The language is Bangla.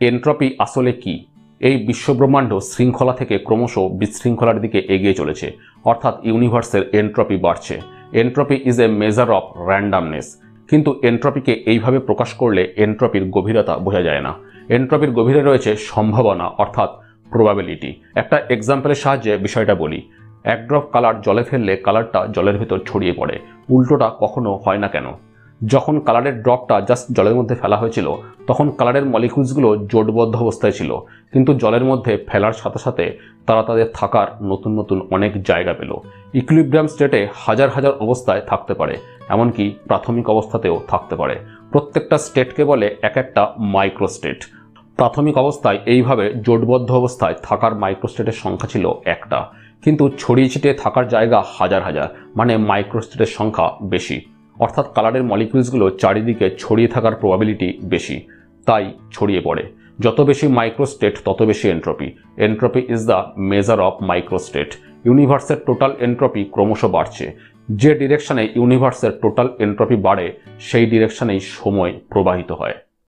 এনট্রপি আসলে কি? এই বিশ্বব্রহ্মাণ্ড শৃঙ্খলা থেকে ক্রমশ বিশৃঙ্খলার দিকে এগিয়ে চলেছে, অর্থাৎ ইউনিভার্সের এনট্রপি বাড়ছে। Entropy is a measure of randomness. কিন্তু এনট্রপিকে এইভাবে প্রকাশ করলে এনট্রপির গভীরতা বোঝা যায় না। এনট্রপির গভীরে রয়েছে সম্ভাবনা, অর্থাৎ প্রবাবিলিটি। একটা এক্সাম্পলের সাহায্যে বিষয়টা বলি। এক ড্রপ কালার জলে ফেললে কালারটা জলের ভেতর ছড়িয়ে পড়ে। উল্টোটা কখনো হয় না কেন? যখন কালারের ড্রপটা জাস্ট জলের মধ্যে ফেলা হয়েছিল তখন কালারের মলিকিউলসগুলো জোটবদ্ধ অবস্থায় ছিল, কিন্তু জলের মধ্যে ফেলার সাথে সাথে তারা তাদের থাকার নতুন নতুন অনেক জায়গা পেল। ইকুইলিব্রিয়াম স্টেটে হাজার হাজার অবস্থায় থাকতে পারে, এমনকি প্রাথমিক অবস্থাতেও থাকতে পারে। প্রত্যেকটা স্টেটকে বলে এক একটা মাইক্রোস্টেট। প্রাথমিক অবস্থায় এইভাবে জোটবদ্ধ অবস্থায় থাকার মাইক্রোস্টেটের সংখ্যা ছিল একটা, কিন্তু ছড়িয়ে ছিটিয়ে থাকার জায়গা হাজার হাজার, মানে মাইক্রোস্টেটের সংখ্যা বেশি। অর্থাৎ কালারের মলিকিউলসগুলো চারিদিকে ছড়িয়ে থাকার প্রবাবিলিটি বেশি, তাই ছড়িয়ে পড়ে। যত বেশি মাইক্রোস্টেট তত বেশি entropy. Entropy is the measure of microstate. ইউনিভার্সের টোটাল এনট্রপি ক্রমশ বাড়ছে। যে ডিরেকশনে ইউনিভার্সের টোটাল এনট্রপি বাড়ে সেই ডিরেকশনেই সময় প্রবাহিত হয়।